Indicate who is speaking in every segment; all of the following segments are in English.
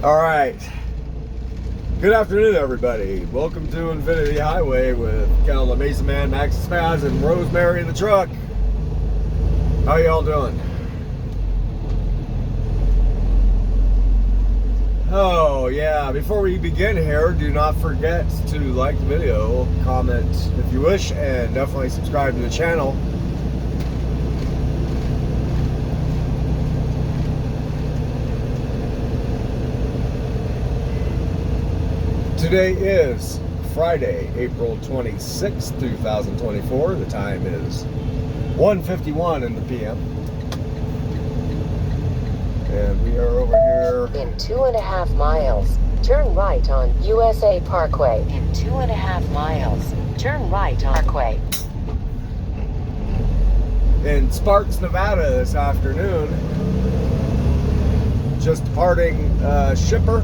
Speaker 1: All right. Good afternoon, everybody. Welcome to Infinity Highway with Cal the Mesa Man, Max Spaz, and Rosemary in the truck. How y'all doing? Oh, yeah. Before we begin here, do not forget to like the video, comment if you wish, and definitely subscribe to the channel. Today is Friday, April 26th, 2024. The time is 1:51 in the PM. And we are over here.
Speaker 2: In 2.5 miles, turn right on USA Parkway. In 2.5 miles, turn right on Parkway.
Speaker 1: In Sparks, Nevada this afternoon. Just departing shipper.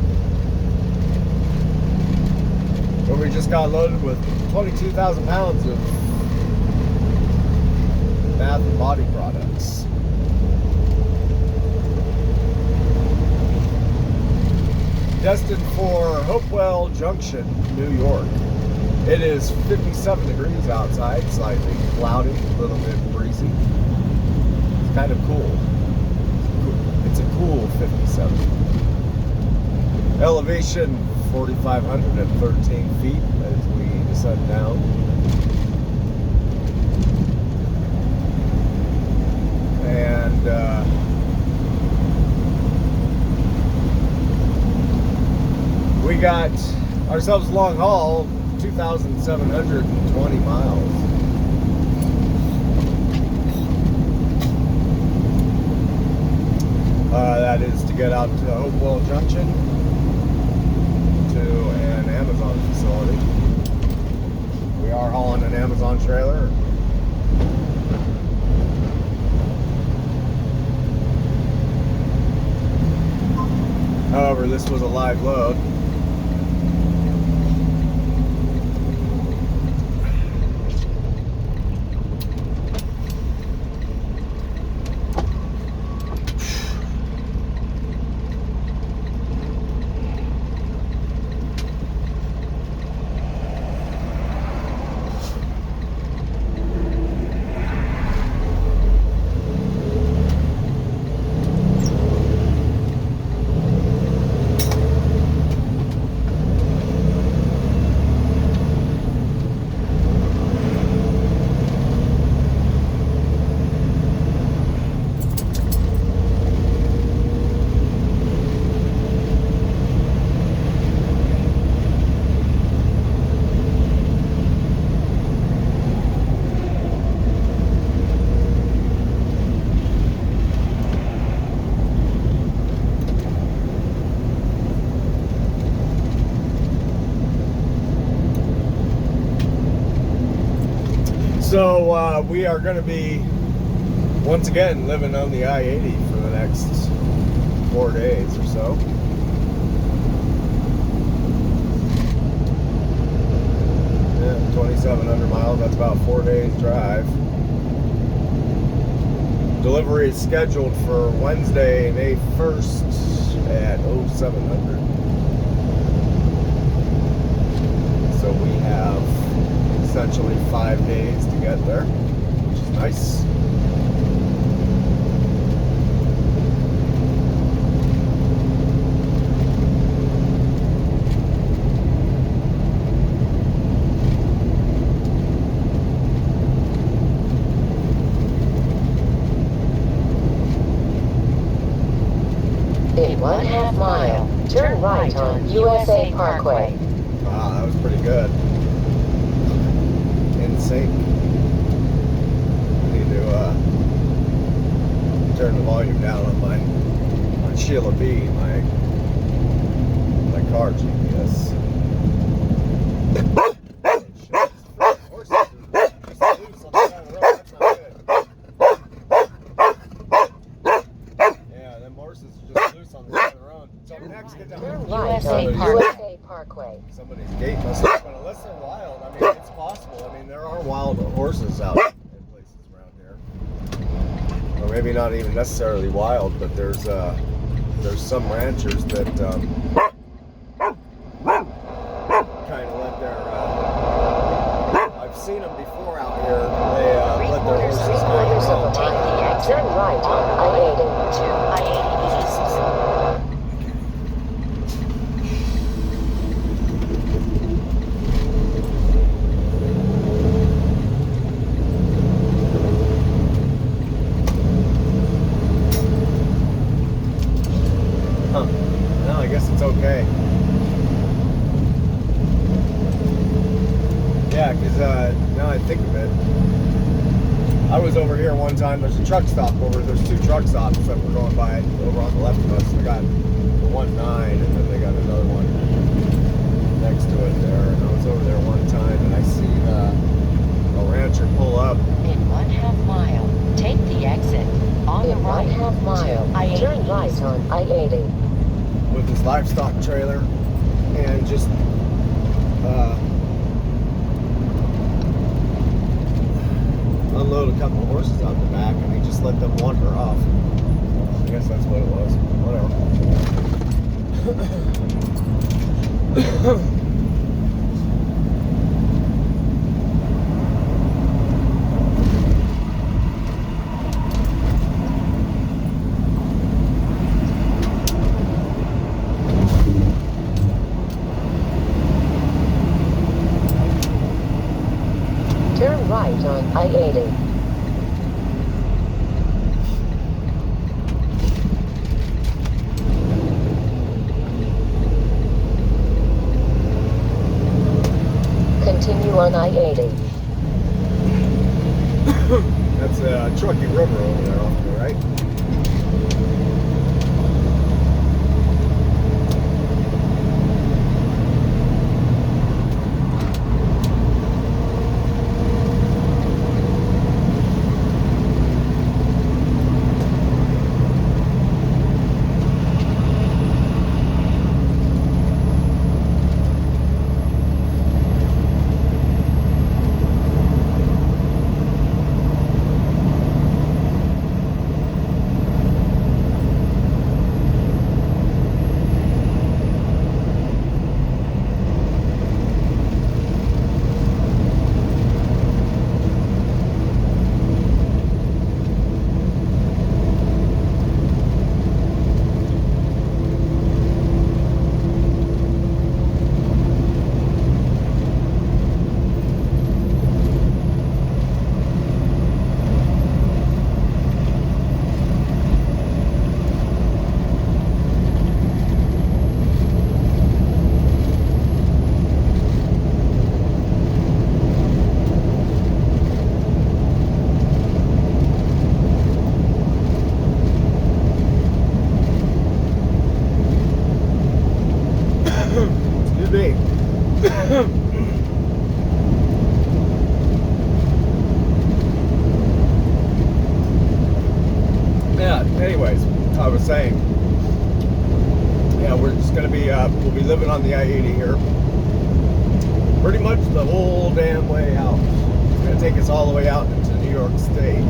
Speaker 1: Where we just got loaded with 22,000 pounds of bath and body products. Destined for Hopewell Junction, New York. It is 57 degrees outside, slightly cloudy, a little bit breezy. It's kind of cool. It's a cool 57. Elevation 4,513 feet as we descend down. And we got ourselves a long haul, 2,720 miles. That is to get out to Hopewell Junction, to an Amazon facility. We are hauling an Amazon trailer. However, this was a live load. So we are going to be, once again, living on the I-80 for the next 4 days or so. Yeah, 2,700 miles, that's about 4 days drive. Delivery is scheduled for Wednesday, May 1st at 0700. So we have essentially 5 days to get there, which is nice.
Speaker 2: In 1/2 mile, turn right on USA Parkway.
Speaker 1: Wow, that was pretty good. In sync. Need to turn the volume down on my Sheila B, my car GPS. Yeah, them horses are just loose on the side of the road. So next, get down.
Speaker 2: USA Parkway.
Speaker 1: Somebody's gate must have been, unless they're wild. I mean, it's possible. I mean, there are wild horses out in places around here. Or maybe not even necessarily wild, but there's there's some ranchers that kind of let their, I've seen them before out here, they let their horses
Speaker 2: Three quarters of a mile. Turn right on I-80 to I-80 East.
Speaker 1: Huh. No, I guess it's okay. Yeah, because now I think of it, I was over here one time. There's a truck stop there's 2 truck stops that were going by over on the left of us. They got 1-9, and then they got another one next to it there. And I was over there one time, and I seen a rancher pull up.
Speaker 2: In 1/2 mile, take the exit on the right. 1/2 mile, turn right on I-80.
Speaker 1: With his livestock trailer and just unload a couple of horses out the back, and he just let them wander off. I guess that's what it was. Whatever.
Speaker 2: Turn right on I-80. Continue on I-80.
Speaker 1: That's Truckee River over there off to the right. Yeah, anyways, I was saying, yeah, we're just going to be, we'll be living on the I-80 here pretty much the whole damn way out. It's going to take us all the way out into New York State.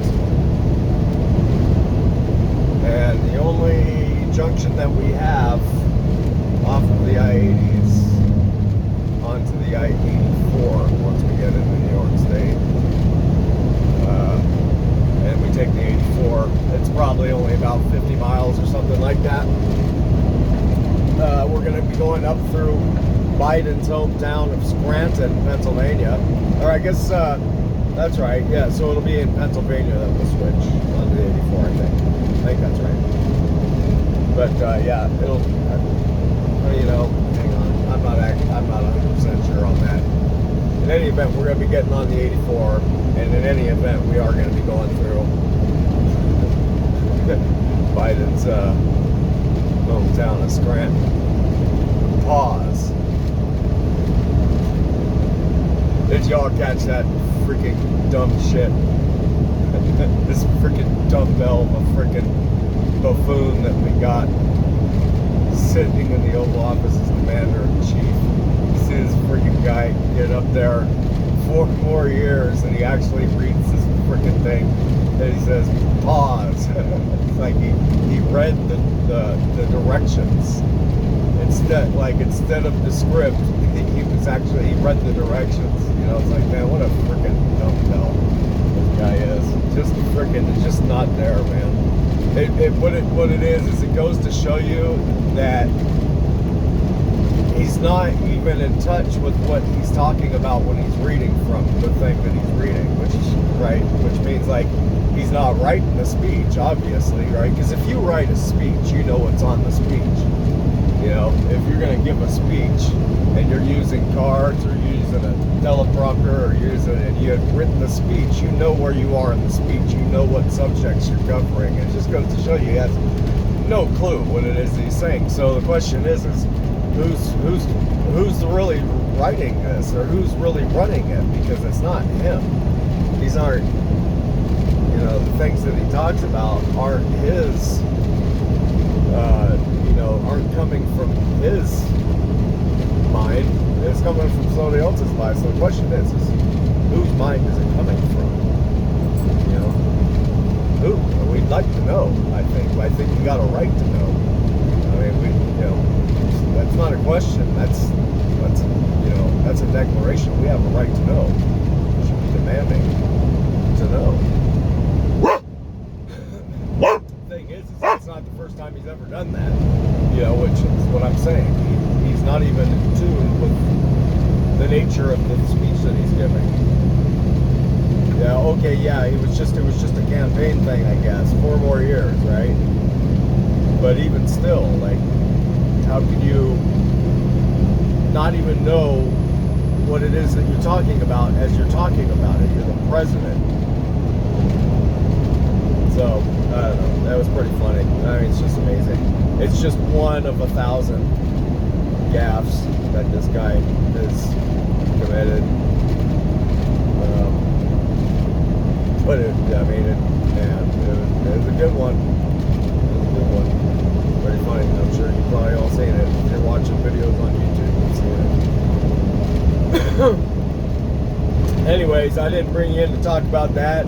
Speaker 1: And the only junction that we have off of the I-80 is onto the I-84 once we get into New York State. And we take the 84. It's probably only about 50 miles or something like that. We're going to be going up through Biden's hometown of Scranton, Pennsylvania. Or I guess that's right. Yeah, so it'll be in Pennsylvania that we'll switch onto the 84, I think. I think that's right. But yeah, it'll, you know, hang on. I'm not 100% sure on that. In any event, we're going to be getting on the 84, and in any event, we are going to be going through Biden's hometown of Scranton. Pause. Did y'all catch that freaking dumb shit? This freaking dumbbell of a freaking buffoon that we got sitting in the Oval Office as commander-in-chief. You see this freaking guy get up there 4 more years, and he actually reads this freaking thing, and he says, pause. It's like he read the directions. Instead of the script, he read the directions. You know, it's like, man, what a freaking dumb this guy is. Just freaking, it's just not there, man. What it is it goes to show you that he's not even in touch with what he's talking about when he's reading from the thing that he's reading, which means like he's not writing the speech, obviously, right? Because if you write a speech, you know what's on the speech. You know, if you're going to give a speech and you're using cards or you're using a teleprompter or and you had written the speech, you know where you are in the speech. You know what subjects you're covering. It just goes to show you he has no clue what it is he's saying. So the question is who's really writing this, or who's really running it? Because it's not him. These aren't, you know, the things that he talks about aren't his. Aren't coming from his mind. It's coming from somebody else's mind. So the question is whose mind is it coming from? You know, who? And we'd like to know. I think you got a right to know. I mean, that's not a question. That's a declaration. We have a right to know. We should be demanding to know. The thing is it's not the first time he's ever done that. You know, which is what I'm saying. He's not even in tune with the nature of the speech that he's giving. Yeah, okay, yeah, it was just a campaign thing, I guess. 4 more years, right? But even still, like, how can you not even know what it is that you're talking about as you're talking about it? You're the president. So, I don't know. That was pretty funny. I mean, it's just amazing. It's just one of 1,000 gaffes that this guy has committed. But it was a good one. It was a good one. Pretty funny. I'm sure you've probably all seen it. If you're watching videos on YouTube, you've seen it. Anyways, I didn't bring you in to talk about that.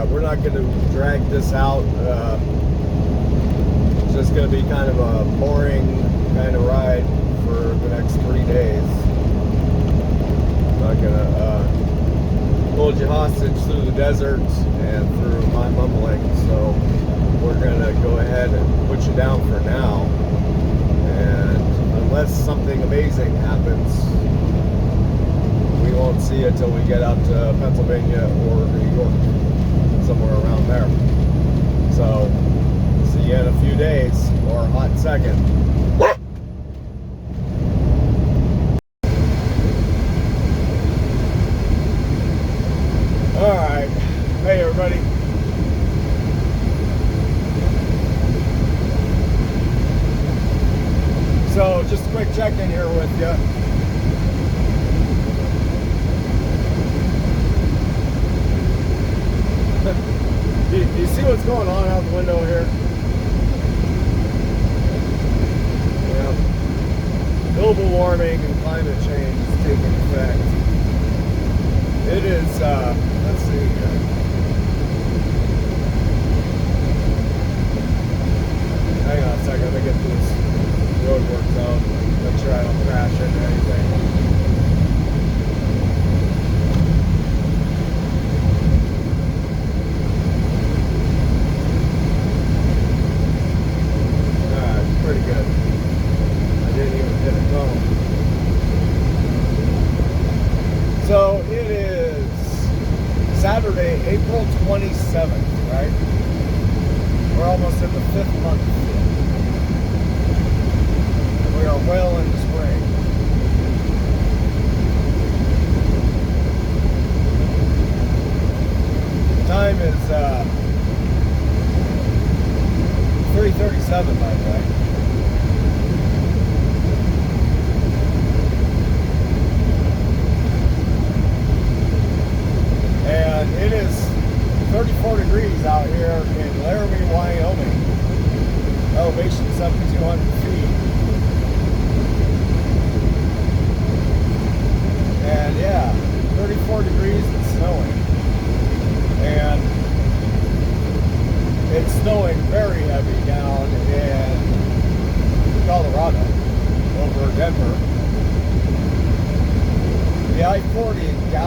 Speaker 1: We're not going to drag this out. It's just going to be kind of a boring kind of ride for the next 3 days. I'm not going to hold you hostage through the desert and through my mumbling. So we're going to go ahead and put you down for now. And unless something amazing happens, we won't see it till we get out to Pennsylvania or New York, somewhere around there. So, see you in a few days, or a hot second. Alright, hey everybody. So, just a quick check-in here with you. You see what's going on out the window here? Yeah. Global warming and climate change is taking effect. It is, let's see here. Hang on a second, let me get this road worked out. Make sure I don't crash into anything. Pretty good. I didn't even hit a cone. So it is Saturday, April 27th, right? We're almost in the 5th month. And we are well into spring. The time is 3:37, by the way. And it is 34 degrees out here in Laramie, Wyoming. Elevation 7,200 feet. And yeah, 34 degrees and snow.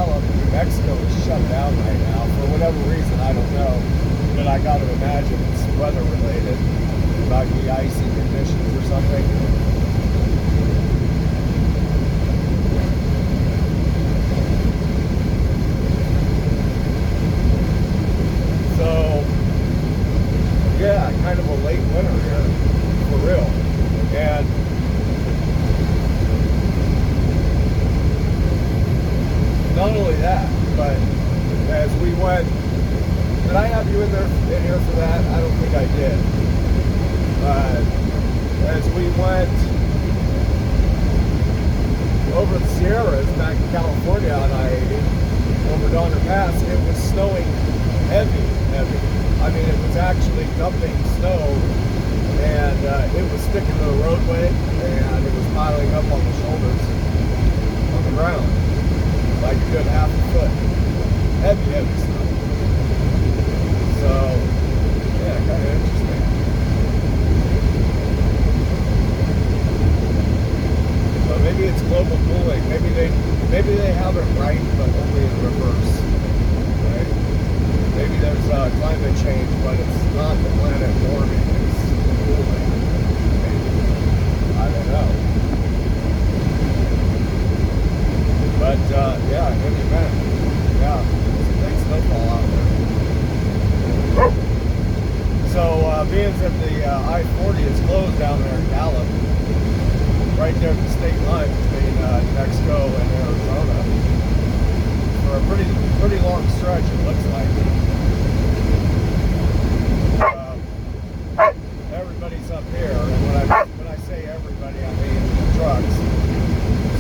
Speaker 1: Gallup, New Mexico is shut down right now for whatever reason. I don't know, but I got to imagine it's weather related, about the icy conditions or something. So, yeah, kind of a late winter here, for real. And not only that, but as we went, did I have you in here for that? I don't think I did. As we went over the Sierras back to California on I-80, over Donner Pass, it was snowing heavy. I mean, it was actually dumping snow, and it was sticking to the roadway, and it was piling up on the shoulders, on the ground, like a good half a foot. Heavy snow. So, yeah, kind of interesting. But maybe it's global cooling. Maybe they have it right, but only in reverse. Right? Maybe there's climate change, but it's not the planet warming, it's cooling. Maybe. I don't know. But, yeah, in any event, yeah, it's a big snowfall out there. So, being that the I-40 is closed down there in Gallup, right there at the state line between New Mexico and Arizona, for a pretty long stretch, it looks like. Everybody's up here, and when I say everybody, I mean trucks.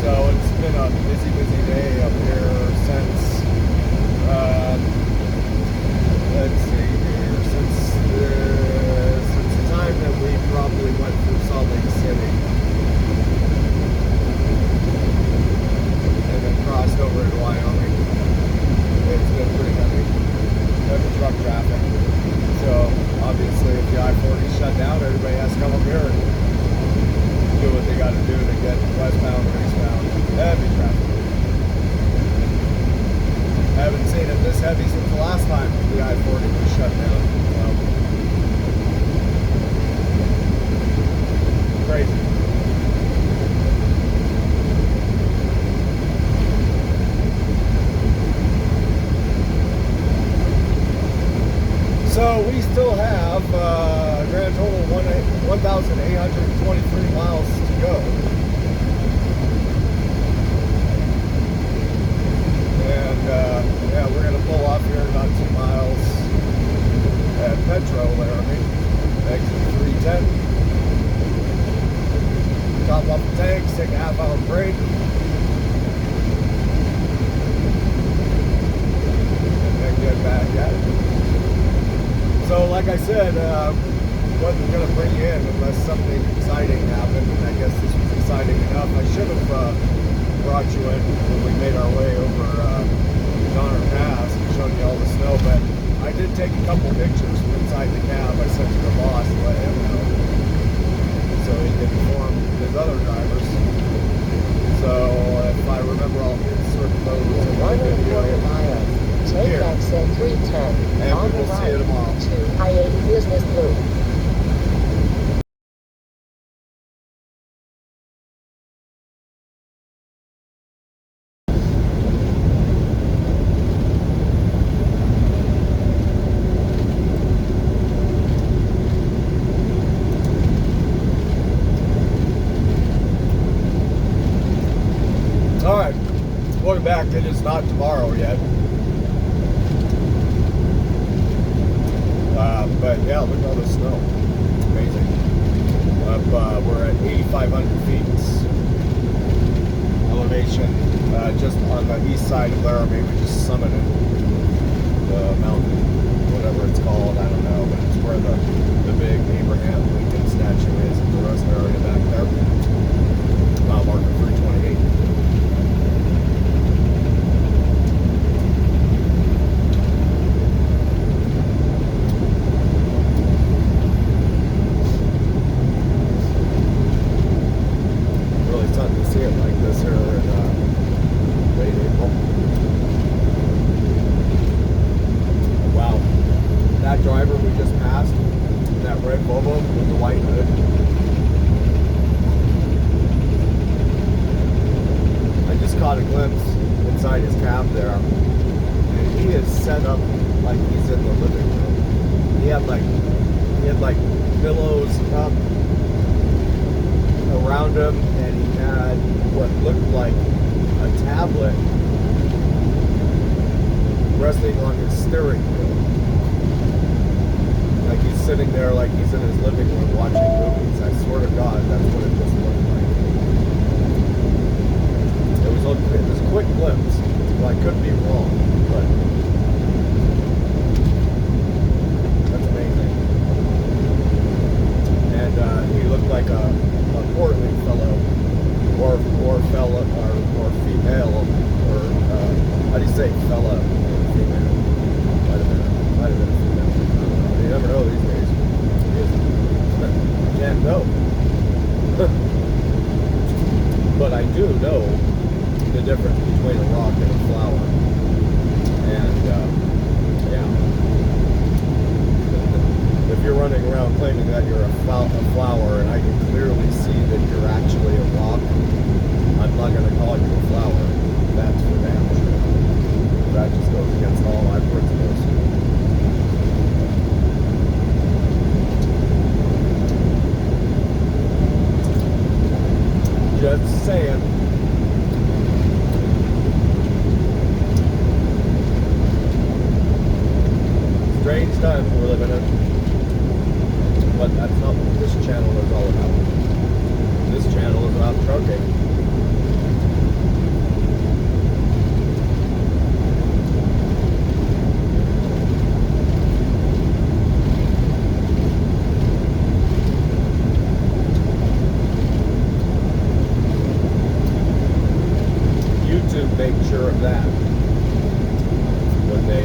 Speaker 1: So it's been a busy day up here since, let's see here, since the time that we probably went through Salt Lake City and then crossed over into Wyoming. It's been pretty heavy truck traffic. So obviously if the I-40 shut down, everybody has to come up here and do what they got to do to get westbound or eastbound. Heavy traffic. I haven't seen it this heavy since the last time the I-40 was shut down. Crazy. So we still have a grand total of 1,823 miles to go. And yeah, we're going to pull off here in about 2 miles at Petro, Laramie, exit 310. Top off the tanks, take a half-hour break. And then get back at it. So, like I said, wasn't going to bring you in unless something exciting happened, and I guess this was exciting enough. I should have brought you in when we made our way over Donner Pass and showed you all the snow, but I did take a couple pictures from inside the cab. I sent to the boss to let him know, so he could inform his other drivers. So, if I remember, I'll insert those in my video.
Speaker 2: Take exit 310
Speaker 1: and
Speaker 2: on
Speaker 1: we will
Speaker 2: the
Speaker 1: see you
Speaker 2: right
Speaker 1: tomorrow.
Speaker 2: to I-80 Business Loop.
Speaker 1: All right, welcome back. It is not tomorrow yet. But yeah, look at all the snow. Amazing. We're at 8,500 feet elevation, just on the east side of Laramie. We just summited the mountain, whatever it's called, I don't know, but it's where the big Abraham Lincoln statue is in the rest area back there. Mile marker 328. Really starting to see it like this here in late April. set up like he's in the living room. He had like pillows up around him, and he had what looked like a tablet resting on his steering wheel. Like he's sitting there like he's in his living room watching movies. I swear to God, that's what it just looked like. It was a quick glimpse. Well, I could be wrong, but that's amazing. And he looked like a portly fellow, or female, or how do you say fella or female? Might have been a female. You never know these days. You can't know. But I do know the difference between a rock and a flower. And yeah, if you're running around claiming that you're a flower, and I can clearly see that you're actually a rock, I'm not going to call you a flower. That's for damn sure. That just goes against all my principles. Just saying. Strange times we're living in. But that's not what this channel is all about. This channel is about trucking. YouTube made sure of that when they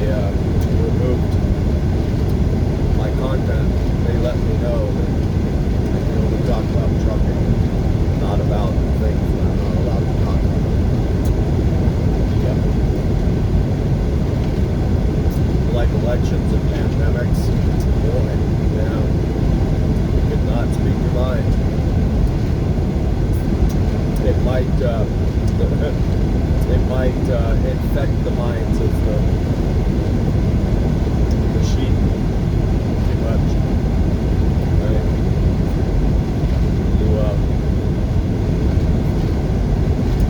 Speaker 1: removed my content. They let me know that I can only talk about trucking, not about things that I'm not allowed to talk about. Yep. Like elections and pandemics, boy, yeah, you could not speak your mind. It might infect the minds of the sheep too much. Right?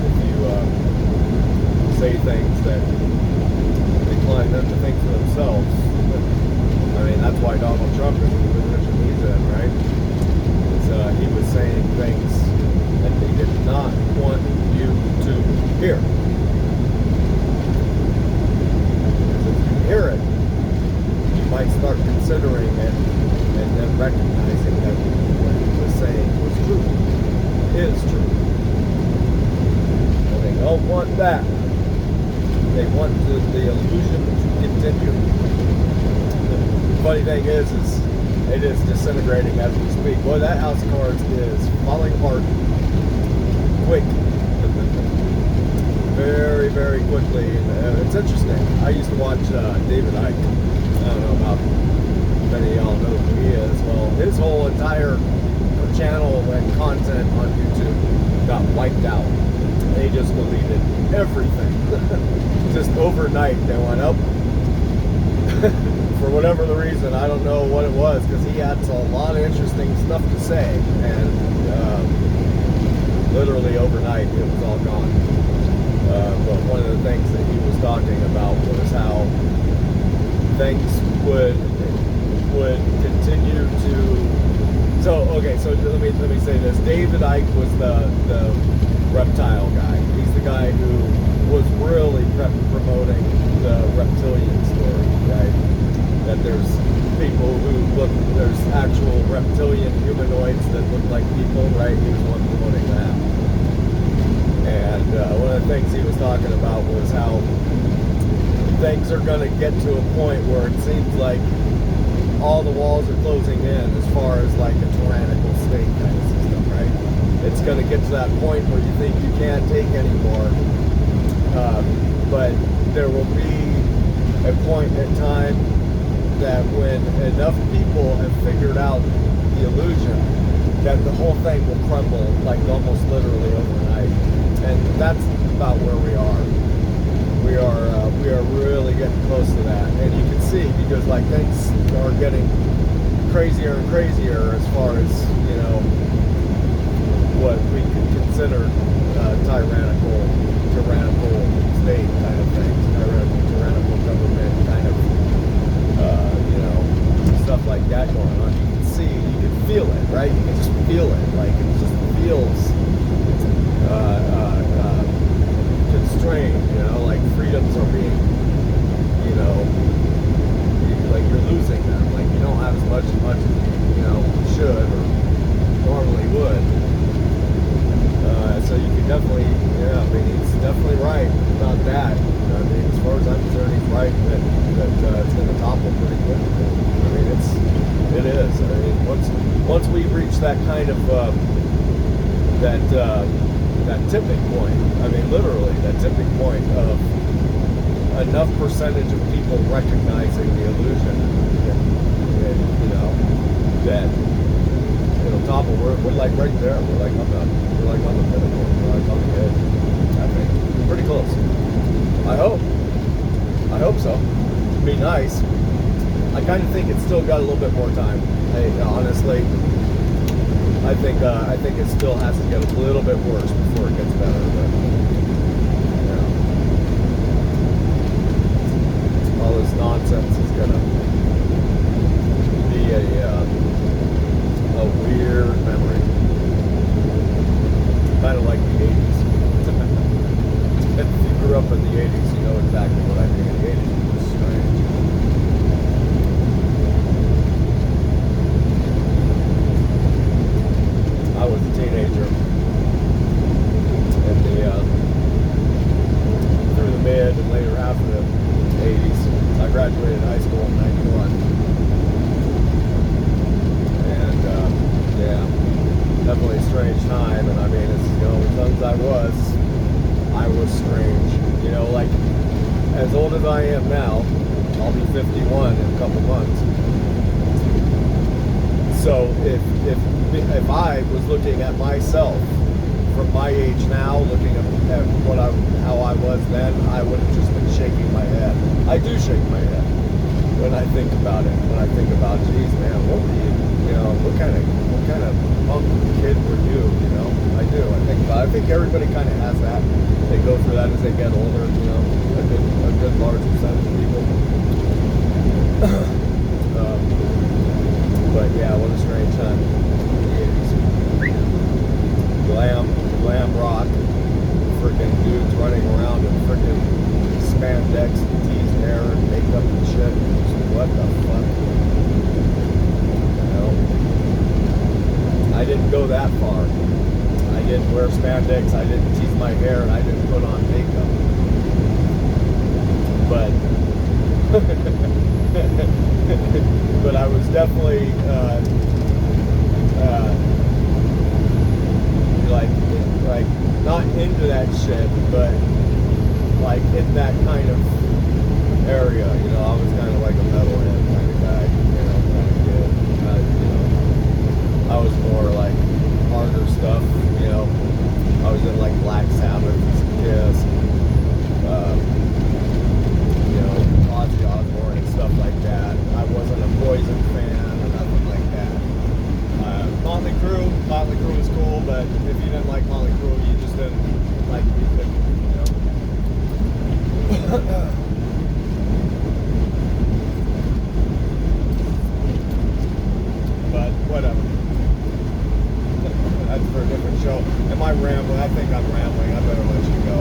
Speaker 1: If you say things that incline them to think for themselves, I mean, that's why Donald Trump is in the position he's in, right? He was saying things that they did not want you to hear. Hear it, you might start considering it and then recognizing that what he was saying was true, is true. And they don't want that. They want the illusion to continue. The funny thing is it is disintegrating as we speak. Boy, that house of cards is falling apart quick. Very, very quickly. It's interesting. I used to watch David Icke. I don't know about many of y'all know who he is. Well, his whole entire channel and content on YouTube got wiped out. They just deleted everything. Just overnight, they went up. For whatever the reason, I don't know what it was, because he had a lot of interesting stuff to say, and literally overnight, it was all gone. But one of the things that he was talking about was how things would continue to. So okay, so let me say this. David Icke was the reptile guy. He's the guy who was really promoting the reptilian story, right? That there's people there's actual reptilian humanoids that look like people, right? He was one promoting that. And one of the things he was talking about was how things are going to get to a point where it seems like all the walls are closing in as far as like a tyrannical state kind of system, right? It's going to get to that point where you think you can't take anymore. But there will be a point in time that when enough people have figured out the illusion, that the whole thing will crumble, like almost literally overnight. And that's about where we are. We are really getting getting close to that. And you can see, because like things are getting crazier and crazier as far as, you know, what we could consider tyrannical state kind of thing, tyrannical government kind of, you know, stuff like that going on. You can see, you can feel it, right? You can just feel it, like it just feels constrained, you know, like freedoms are being, you know, like you're losing them, like you don't have as much as you know, should or normally would. So you can definitely, yeah, I mean, he's definitely right about that. I mean, as far as I'm concerned, he's right that it's going to topple pretty quick. I mean, it is. I mean, once we reach that kind of that tipping point, I mean, literally that tipping point of enough percentage of people recognizing the illusion, and you know, that it'll topple. We're like right there. We're like on the pinnacle. We're like on the edge. I think pretty close. I hope so. It'd be nice. I kind of think it's still got a little bit more time. Hey, honestly, I think it still has to get a little bit worse before it gets better. But you know, all this nonsense is gonna be a weird memory, kind of like the 80s. If you grew up in the 80s, you know exactly what I mean. The 80s was strange. I was a teenager in the through the mid and later half of the 80s. I graduated high school in '91, and yeah, definitely a strange time. And I mean, it's, you know, as young as I was strange. You know, like as old as I am now, I'll be 51 in a couple months. So if I was looking at myself from my age now, looking at how I was then, I would have just been shaking my head. I do shake my head when I think about it. When I think about, geez, man, what were you know, what kind of punk kid were you? You know, I do. I think everybody kind of has that. They go through that as they get older. You know, a good large percentage of people. But yeah, what a strange time. The 80s. Glam rock. Freaking dudes running around in freaking spandex and teased hair and makeup and shit. What the fuck? You know? I didn't go that far. I didn't wear spandex, I didn't tease my hair, and I didn't put on makeup. But I was definitely like not into that shit, but like in that kind of area. You know, I was kind of like a metalhead kind of guy. You know, kind of kid. You know, I was more like harder stuff. You know, I was in like Black Sabbath, Kiss, you know, Ozzy Osbourne and stuff like that. I wasn't a Poison fan or nothing like that. Motley Crue was cool, but if you didn't like Motley Crue, you just didn't like music, you know. But whatever. That's for a different show. Am I rambling? I think I'm rambling. I better let you go.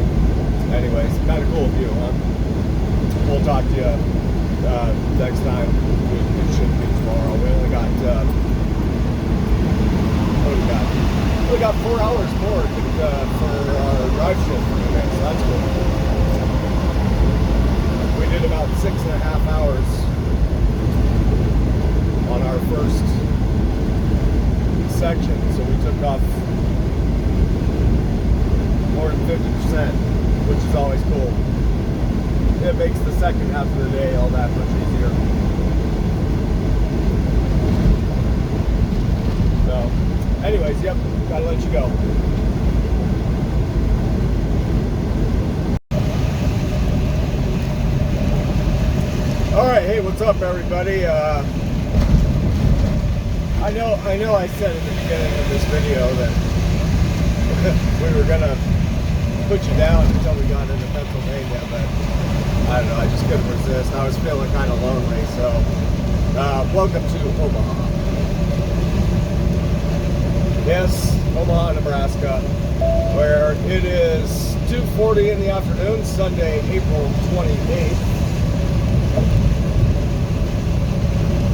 Speaker 1: Anyways, kind of cool view, huh? We'll talk to you next time. It should be tomorrow. We only got we got 4 hours more for our drive shift for today, so that's cool. We did about 6.5 hours on our first section, so we took off more than 50%, which is always cool. It makes the second half of the day all that much easier. So, anyways, yep, gotta let you go. Hey, what's up, everybody? I know I said at the beginning of this video that we were gonna put you down until we got into Pennsylvania, but I don't know, I just couldn't resist. I was feeling kind of lonely, so welcome to Omaha. Yes, Omaha, Nebraska, where it is 2:40 in the afternoon, Sunday, April 28th.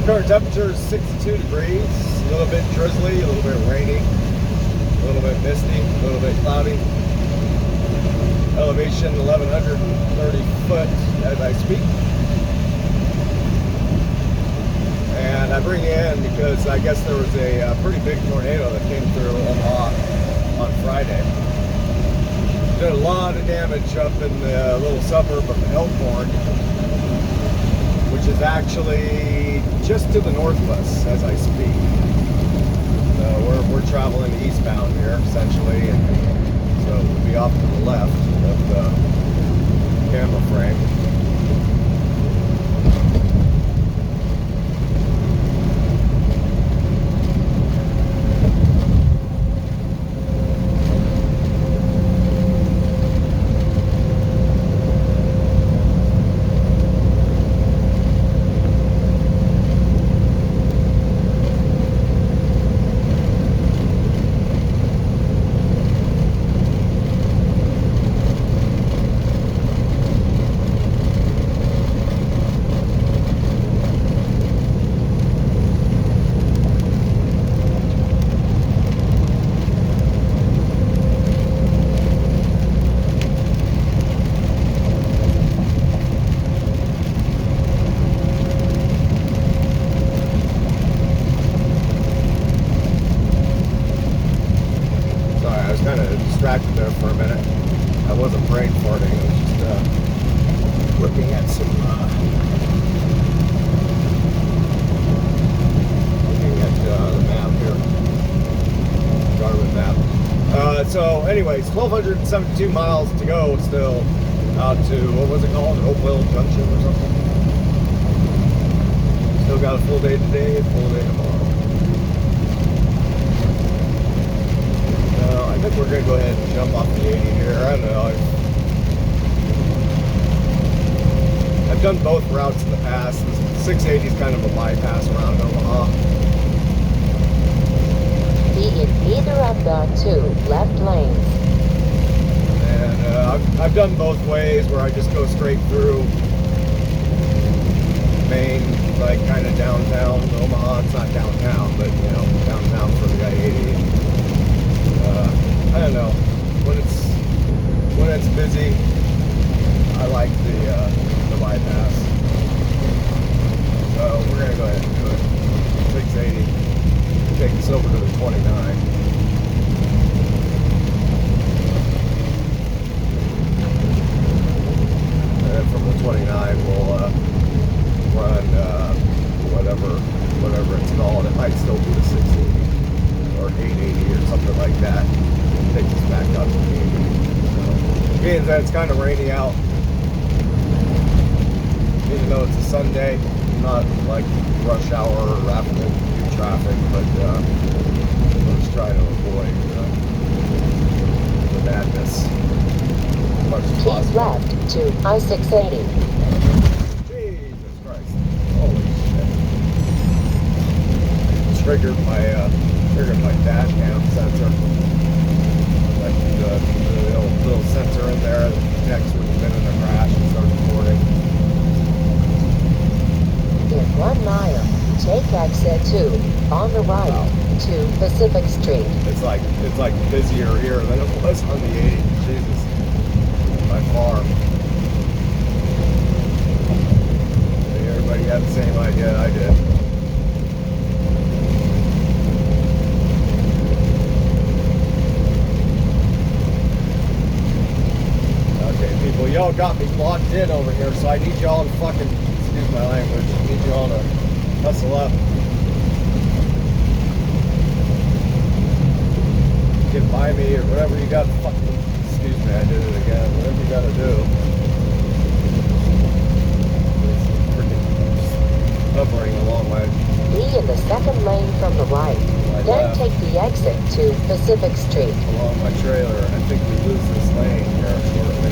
Speaker 1: Current temperature is 62 degrees, a little bit drizzly, a little bit rainy, a little bit misty, a little bit cloudy. Elevation 1,130 foot as I speak. And I bring you in because I guess there was a pretty big tornado that came through Omaha on Friday. Did a lot of damage up in the little suburb of Elkhorn, which is actually just to the north of us as I speak. We're traveling eastbound here, essentially, and so we'll be off to the left of the camera frame. Distracted there for a minute. I wasn't brain farting. I was just looking at some the map here, Garmin map. So, anyways, 1,272 miles to go still out to, what was it called, Hopewell Junction or something. Still got a full day today, full day tomorrow. I think we're going to go ahead and jump off the 80 here. I don't know. I've done both routes in the past. The 680 is kind of a bypass around Omaha.
Speaker 2: Be in either of the two left lanes.
Speaker 1: And I've done both ways where I just go straight through Maine, like kind of downtown Omaha. It's not downtown, but you know, downtown for the I-80. I don't know, when it's busy, I like the bypass. So we're gonna go ahead and do it. 680, take us over to the 29. And then from the 29 we'll run whatever it's called. It might still be the 680 or 880 or something like that. Takes us back up to the 80. So, being that it's kind of rainy out, even though it's a Sunday, not like rush hour or afternoon traffic, but let's try to avoid the madness as much as
Speaker 2: Keep
Speaker 1: possible.
Speaker 2: left to I-680.
Speaker 1: Jesus Christ. Holy shit. Triggered my dash cam sensor. Like the little sensor in there that detects when you've been in a crash and starts recording.
Speaker 2: In 1 mile, take exit 2 on the right to Pacific Street.
Speaker 1: It's like busier here than it was on the 80. Jesus, by far. Everybody had the same idea I did. People, y'all got me blocked in over here, so I need y'all to fucking, excuse my language, I need y'all to hustle up. Get by me or whatever you got to fucking, excuse me, I did it again, whatever you got to do. This freaking
Speaker 2: right.
Speaker 1: I
Speaker 2: Then
Speaker 1: left
Speaker 2: take the exit to Pacific Street.
Speaker 1: along my trailer. I think we lose this lane here shortly.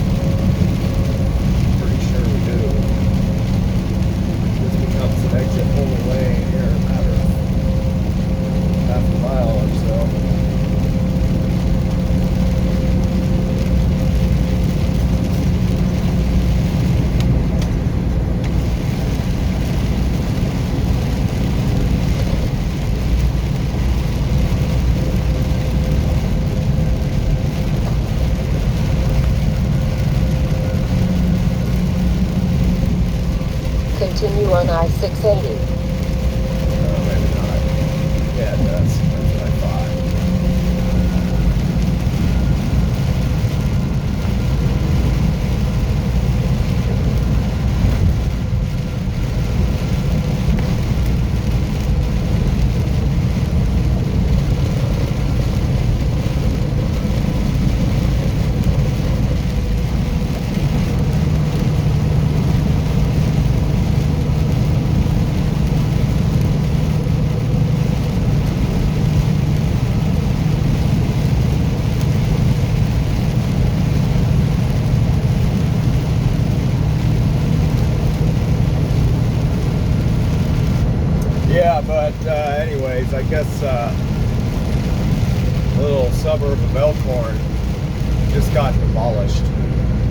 Speaker 1: Pretty sure we do. This becomes an exit only lane here in a matter of half a mile or so.
Speaker 2: Continue on I-680.
Speaker 1: Maybe not. Yeah, it does. That's what I thought. Yeah, but anyways, I guess a little suburb of Elkhorn just got demolished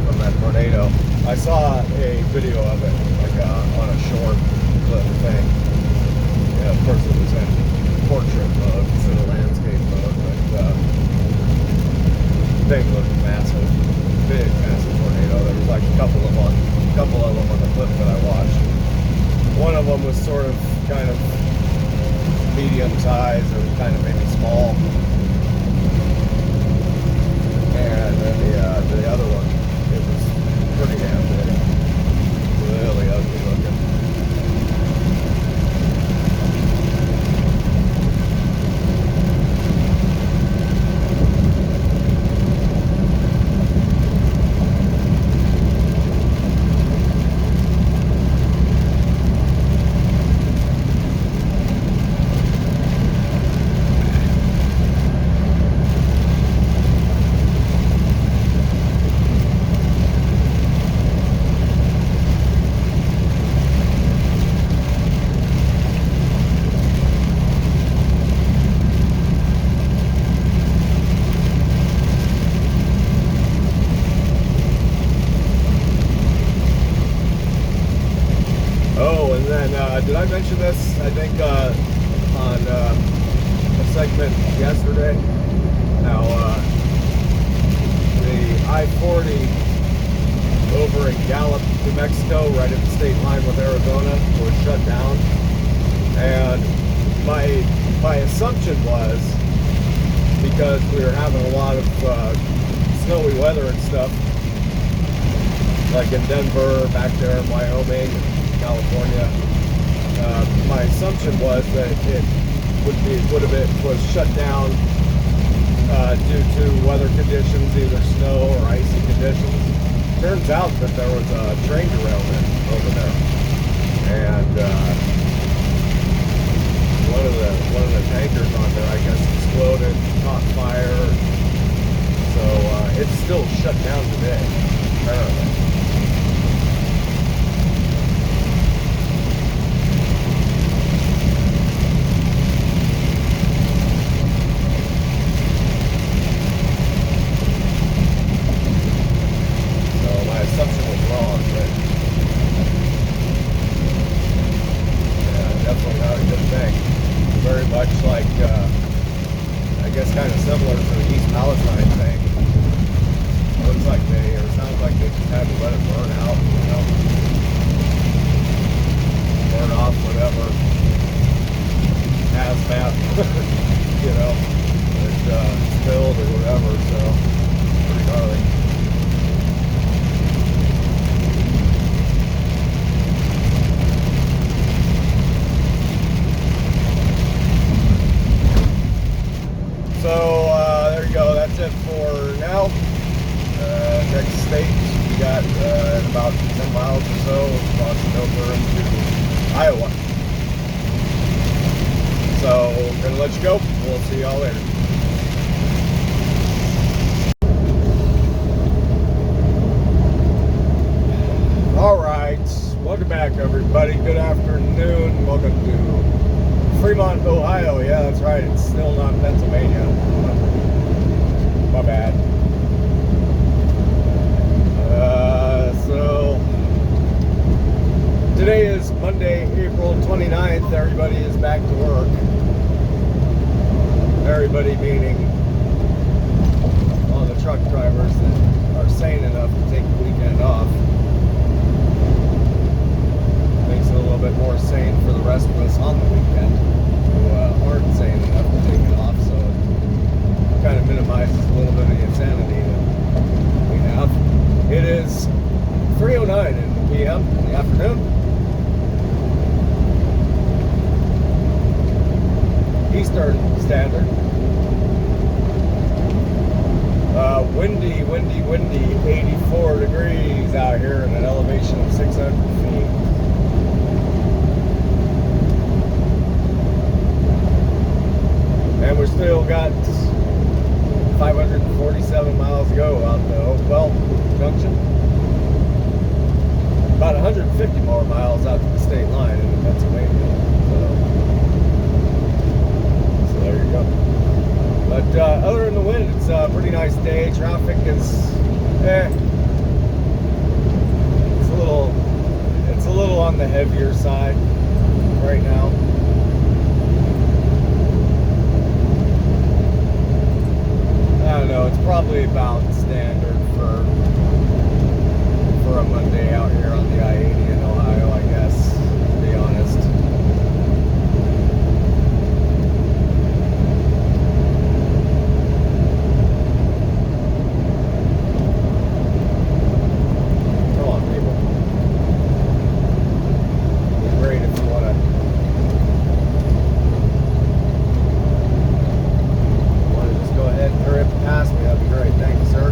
Speaker 1: from that tornado. I saw a video of it, like on a short clip thing. Yeah, of course it was in portrait mode instead of landscape mode, but the thing looked massive, big, massive tornado. There was like a couple of them on the clip that I watched. One of them was sort of kind of medium size, or kind of maybe small, and then the other one, it was pretty damn big, really ugly looking. Oh, and then did I mention this? I think on a segment yesterday, how the I-40 over in Gallup, New Mexico, right at the state line with Arizona, was shut down. And my assumption was, because we were having a lot of snowy weather and stuff, like in Denver, back there in Wyoming, California. My assumption was that it was shut down due to weather conditions, either snow or icy conditions. Turns out that there was a train derailment over there, and one of the tankers on there, I guess, exploded, caught fire. So it's still shut down today, apparently. Assumption was wrong, but yeah, definitely not a good thing. Very much like, I guess, kind of similar to the East Palestine thing. Looks like or sounds like they just had to let it burn out, you know, burn off whatever hazmat, you know, it spilled or whatever. So pretty gnarly. So there you go. That's it for now. Next state we got about 10 miles or so crossing over into Iowa. So we're gonna let you go. We'll see y'all later. All right, welcome back, everybody. Good afternoon. Welcome to Fremont, Ohio. Yeah, that's right. It's still not Pennsylvania. My bad. So today is Monday, April 29th. Everybody is back to work. Everybody meaning all the truck drivers that are sane enough to take the weekend off. Makes it a little bit more sane for the rest of us on the weekend who aren't sane enough to take it off. So it kind of minimizes a little bit of the insanity that we have. It is 3:09 p.m. in the afternoon. Eastern Standard. Windy, 84 degrees out here at an elevation of 600 feet. And we still got 547 miles to go out to Hopewell Junction. About 150 more miles out to the state line in Pennsylvania. So there you go. But other than the wind, it's a pretty nice day. Traffic is, it's a little on the heavier side right now. I don't know. It's probably about standard for a Monday out here on the I-80 in Ohio, I guess, to be honest. Come on, people. It's great if you want to just go ahead and hurry up and pass me. That'd be great. Thank you, sir.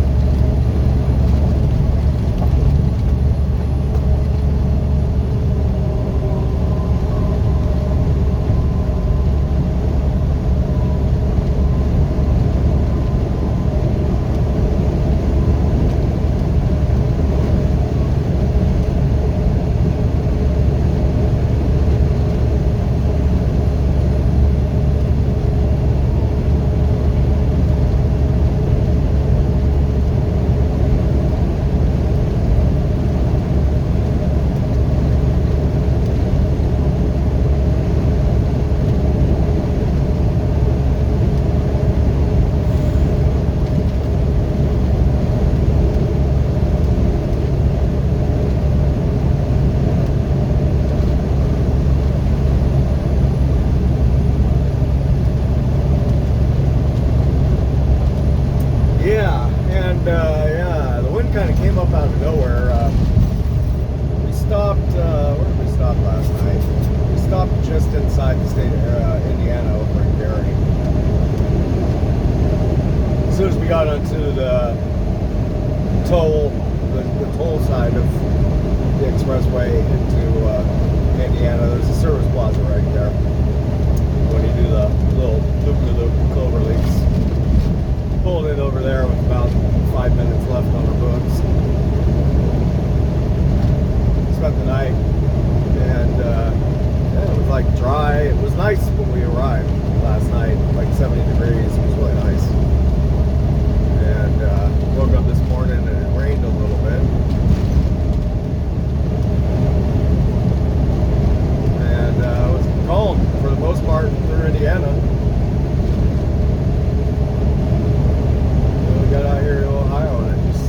Speaker 1: Yeah, the wind kind of came up out of nowhere. We stopped, where did we stop last night? We stopped just inside the state of Indiana over in Gary. As soon as we got onto the toll side of the expressway into Indiana, there's a service plaza right there. When you do the little loop-de-loop clover leaves. Pulled it over there with about 5 minutes left on our books. Spent the night, and yeah, it was like dry. It was nice when we arrived last night, like 70 degrees. It was really nice. And woke up this morning and it rained a little bit. And it was calm for the most part through Indiana. Got out here to Ohio and it just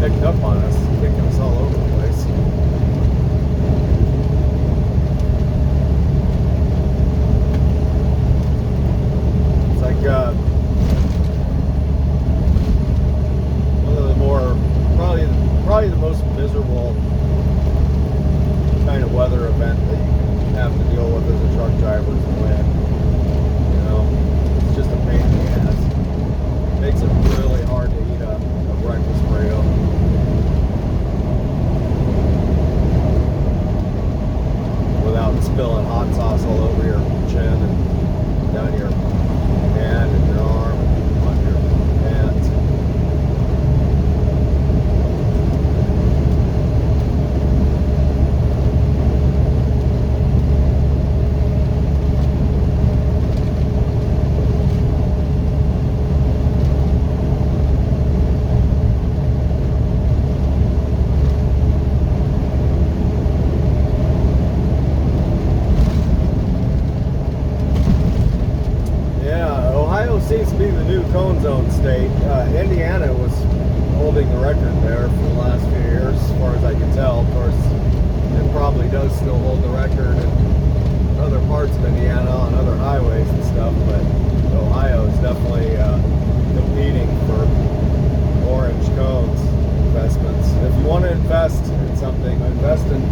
Speaker 1: picked up on us, kicking us all over the place. It's like one of the more, probably the most miserable kind of weather event that you can have to deal with as a truck driver is the wind. You know, it's just a pain in the ass. Makes it really hard to eat a breakfast burrito. Without spilling hot sauce all over your chin and down your hand and your arm, on your hands. Seems to be the new cone zone state. Indiana was holding the record there for the last few years, as far as I can tell. Of course, it probably does still hold the record in other parts of Indiana on other highways and stuff, but Ohio is definitely competing for orange cones investments. If you want to invest in something, invest in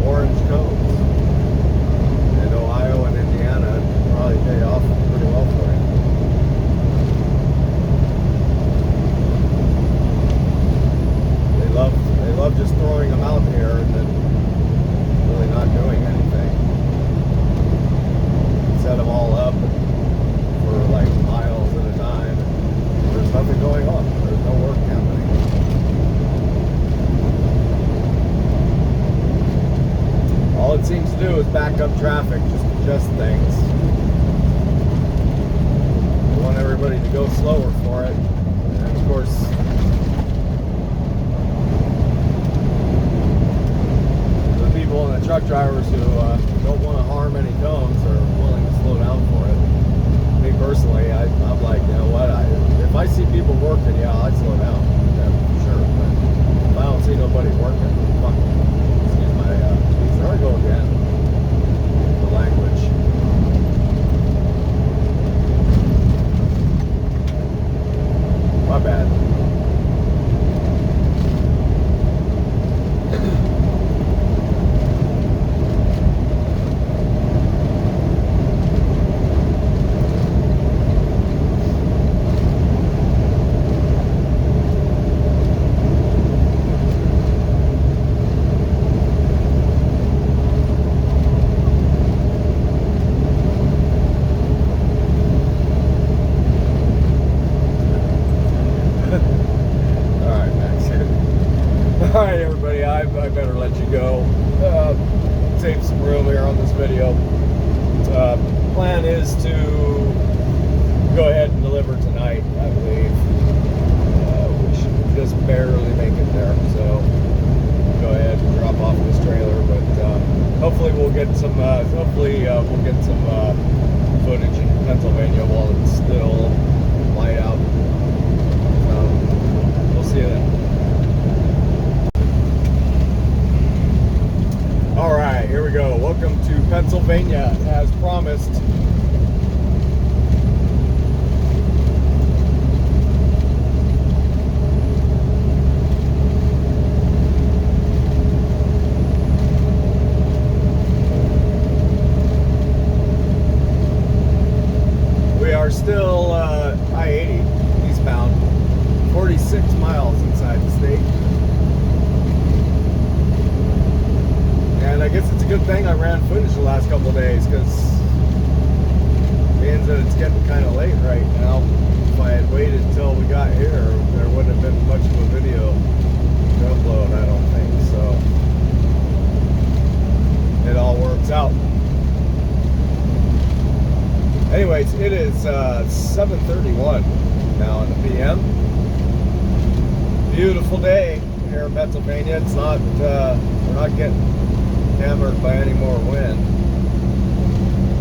Speaker 1: orange cones. And Ohio and Indiana probably pay off pretty well for you. They love just throwing them out here and then really not doing anything. Set them all up for like miles at a time. And there's nothing going on. There's no work happening. All it seems to do is back up traffic, just adjust things. They want everybody to go slower for it. And of course, and the truck drivers who don't want to harm any cones are willing to slow down for it. Me personally, I'm like, you know what, if I see people working, yeah, I'd slow down, yeah, for sure. But if I don't see nobody working, fuck, excuse my, there I go again, the language. My bad. Alright everybody, I better let you go. Save some room here on this video. Plan is to go ahead and deliver tonight, I believe. We should just barely make it there, so go ahead and drop off this trailer. But hopefully we'll get some footage in Pennsylvania while it's still light out. We'll see you then. Alright, here we go. Welcome to Pennsylvania, as promised. We are still I-80 eastbound, 46 miles inside the state. And I guess it's a good thing I ran footage the last couple of days, because means that it's getting kind of late right now. If I had waited until we got here, there wouldn't have been much of a video to upload, I don't think. So it all works out. Anyways, it is 7:31 now in the PM. Beautiful day here in Pennsylvania. It's not, we're not getting hammered by any more wind.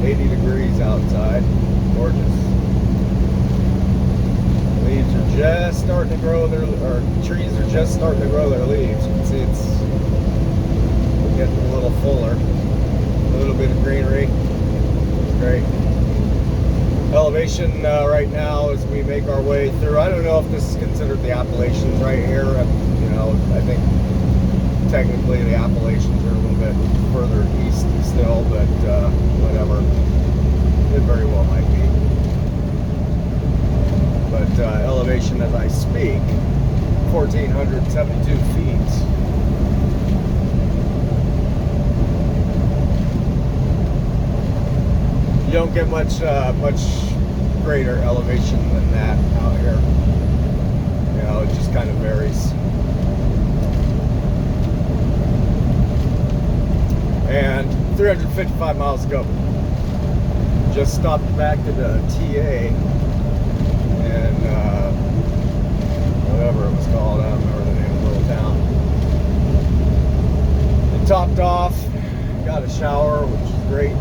Speaker 1: 80 degrees outside. Gorgeous. Leaves are just starting to grow trees are just starting to grow their leaves. You can see it's getting a little fuller. A little bit of greenery. It's great. Elevation right now as we make our way through. I don't know if this is considered the Appalachians right here. You know, I think technically the Appalachians are a little bit further east still, but whatever. It very well might be. But elevation as I speak, 1,472 feet. You don't get much greater elevation than that out here. You know, it just kind of varies. And 355 miles to go. Just stopped back at the TA and whatever it was called, I don't remember the name of the little town. And topped off, got a shower, which is great.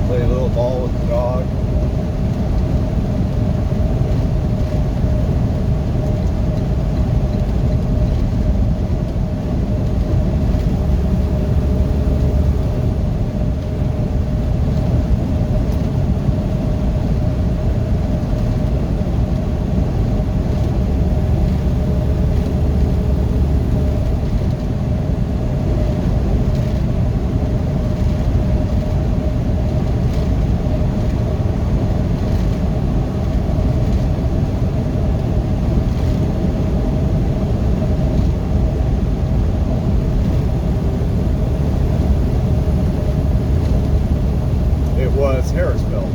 Speaker 1: Played a little ball with the dog. Was Harrisville.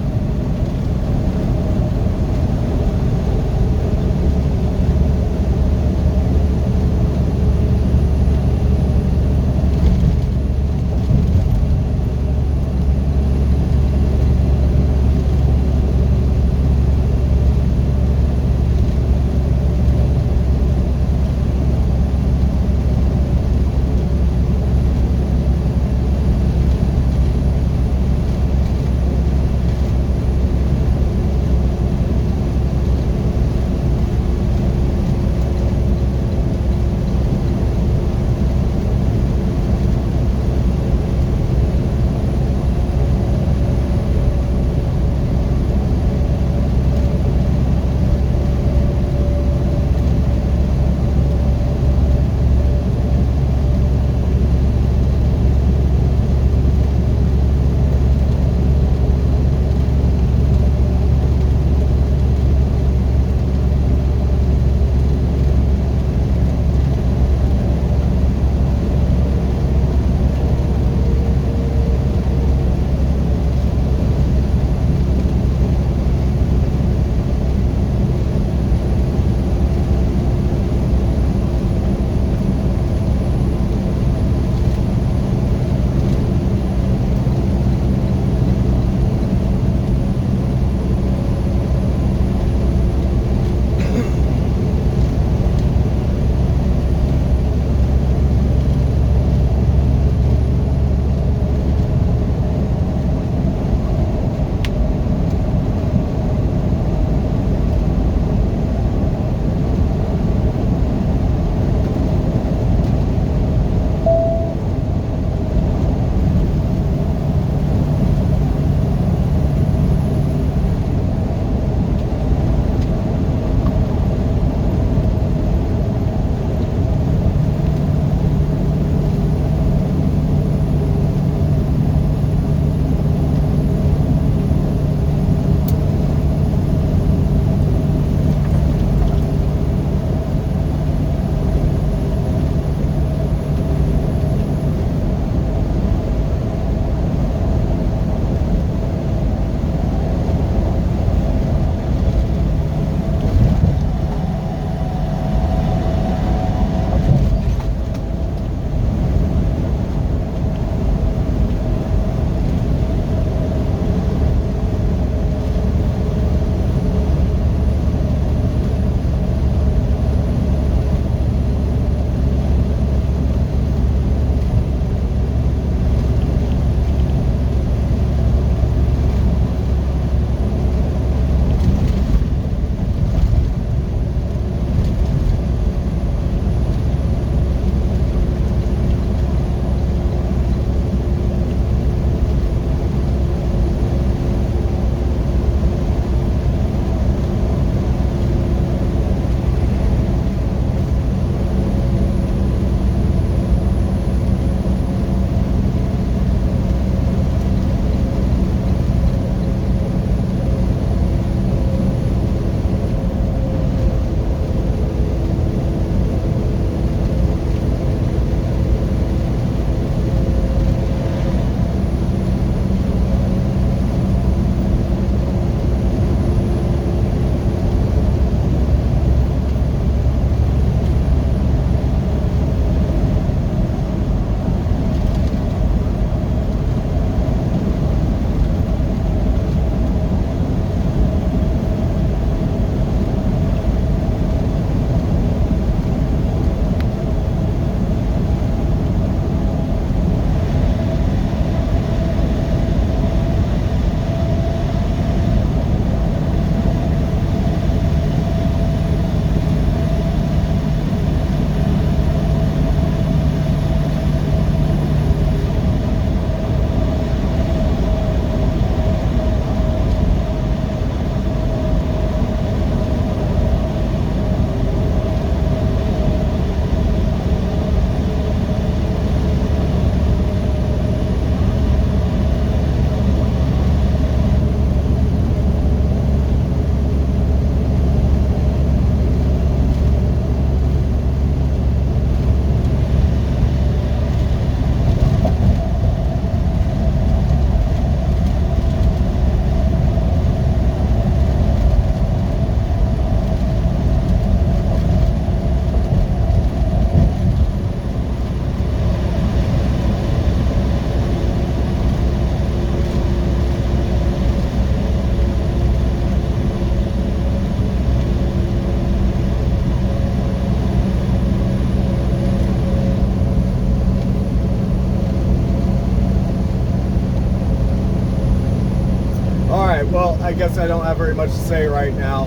Speaker 1: I guess I don't have very much to say right now.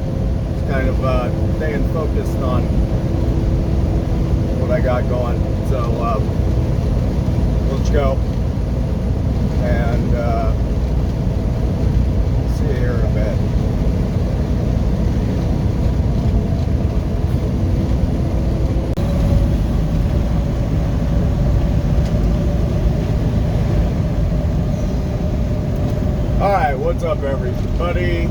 Speaker 1: Just kind of staying focused on what I got going. So let's go. And see you here in a bit. Alright, what's up everybody?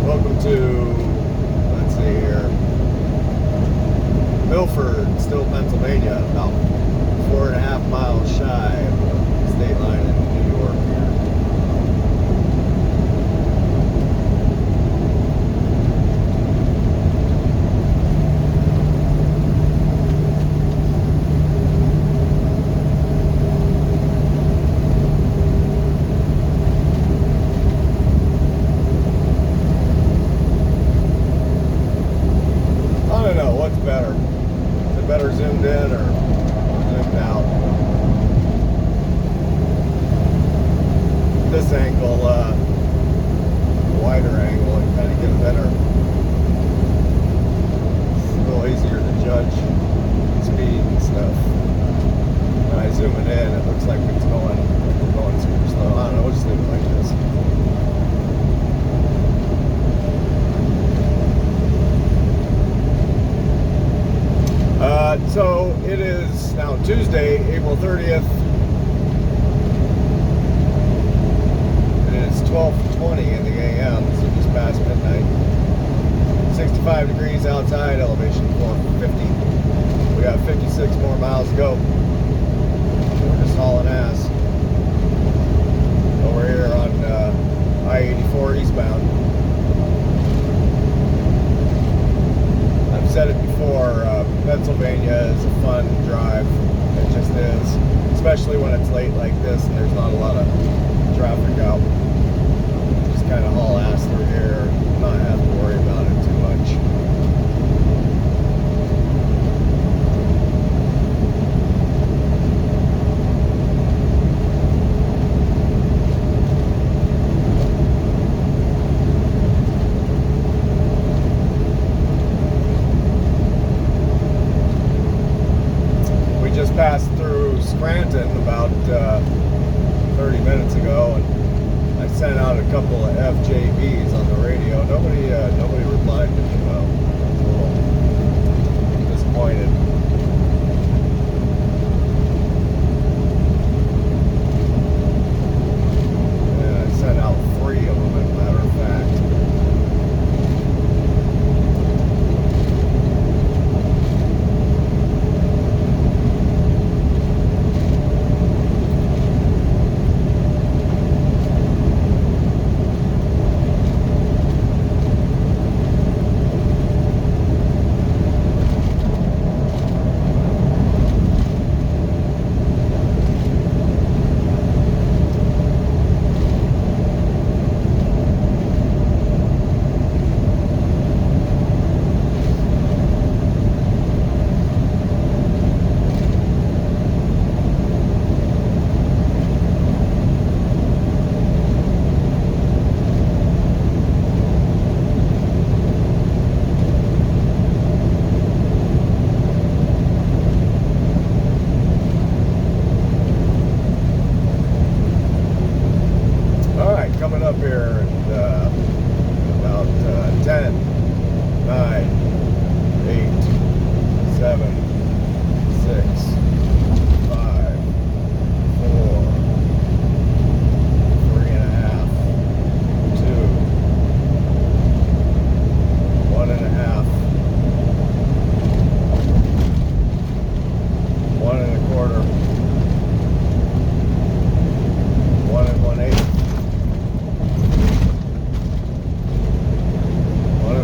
Speaker 1: Welcome to, let's see here, Milford, still Pennsylvania, about 4.5 miles shy of the state line in New York here. I don't know, what's better? Is it better zoomed in or zoomed out? This angle, wider angle, and kind of get a better, it's a little easier to judge speed and stuff. When I zoom it in, it looks like it's going super slow. I don't know, we'll just leave it like this. So it is now Tuesday, April 30th. It is 12:20 in the AM, so just past midnight. 65 degrees outside, elevation 450. We got 56 more miles to go. We're just hauling ass over here on I-84 eastbound. I've said it before, Pennsylvania is a fun drive. It just is, especially when it's late like this and there's not a lot of traffic out. Just kind of haul ass through here, not have to worry about it too much. Just passed through Scranton about 30 minutes ago, and I sent out a couple of FJBs on the radio. Nobody replied to me. Well, I was a little disappointed. And I sent out 3 of them, as a matter of fact. Coming up here in about 10, 9, 8, 7, 6, 5, 4, 3.5, 2, 1.5, 1.25, 1 1/8.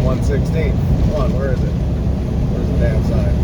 Speaker 1: 1/16. Come on, where is it? Where's the damn sign?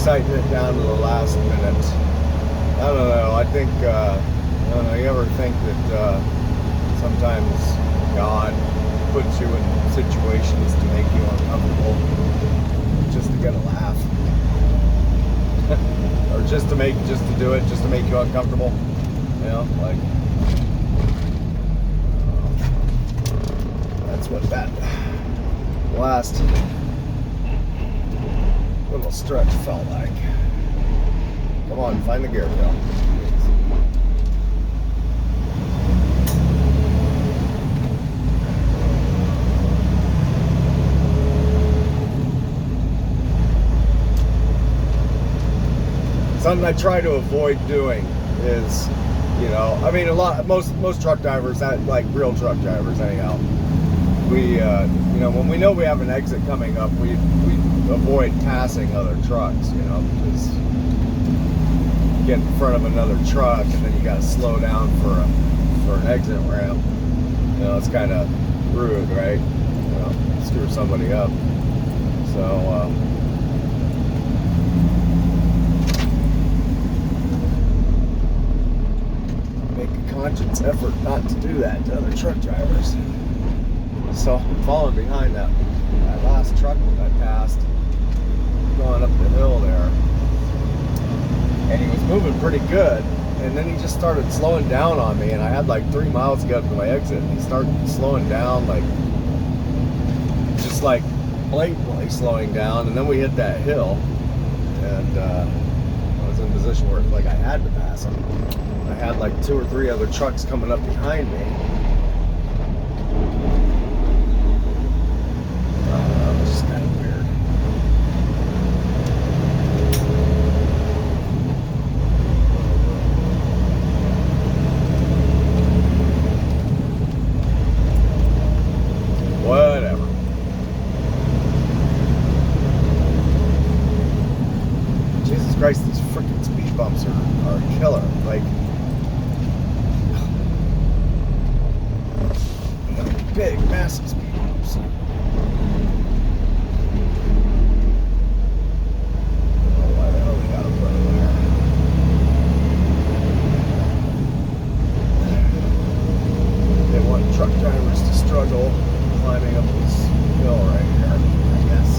Speaker 1: sighting it down to the last minute. I don't know. I think, I don't know, you ever think that sometimes God puts you in situations to make you uncomfortable just to get a laugh? Or just to do it, just to make you uncomfortable? You know, like, that's what that last little stretch felt like. Come on, find the gear wheel. Something I try to avoid doing is, you know, I mean, most truck drivers, like real truck drivers anyhow, we, you know, when we know we have an exit coming up, we avoid passing other trucks, you know, because you get in front of another truck and then you got to slow down for an exit ramp. You know, it's kind of rude, right? You know, screw somebody up. So, make a conscious effort not to do that to other truck drivers. So I'm following behind that last truck that I passed, going up the hill there, and he was moving pretty good, and then he just started slowing down on me, and I had like 3 miles to get up to my exit, and he started slowing down, like, just like blatantly slowing down, and then we hit that hill, and I was in a position where like I had to pass him. I had like 2 or 3 other trucks coming up behind me. It was just kind of weird. Whatever. Jesus Christ, these freaking speed bumps are a killer. Like, big, massive speed bumps. I don't know why the hell we got to put them there. They want truck drivers to struggle climbing up this hill right here, I guess.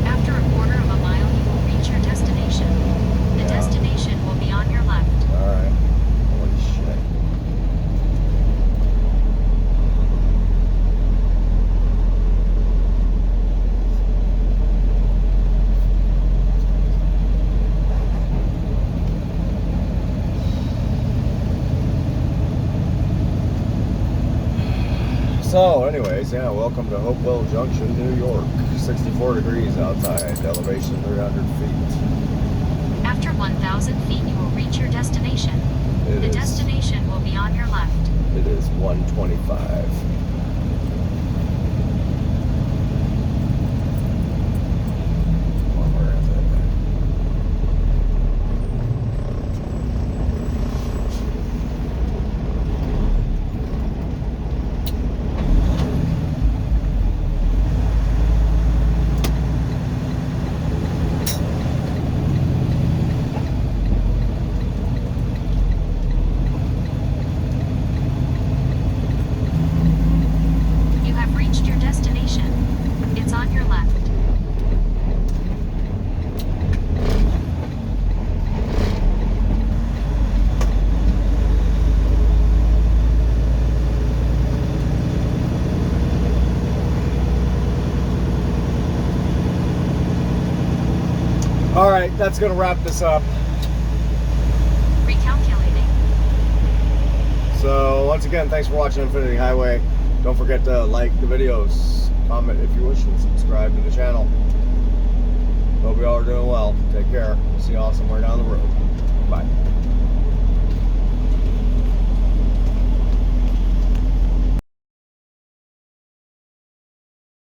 Speaker 2: After a quarter of a mile, you will reach your destination. The destination will be on your left.
Speaker 1: Alright. Holy shit. So, anyways, yeah, welcome to Hopewell Junction, New York. 64 degrees outside, elevation 300 feet.
Speaker 2: After 1,000 feet, you will reach your destination. The destination will be on your left.
Speaker 1: It is 125. Where is it?
Speaker 2: You have reached your destination. It's on your left.
Speaker 1: All right, that's going to wrap this up.
Speaker 2: Recalculating.
Speaker 1: So, once again, thanks for watching Infinity Highway. Don't forget to like the videos, comment if you wish, and subscribe to the channel. Hope you all are doing well. Take care. See you all somewhere down the road. Bye.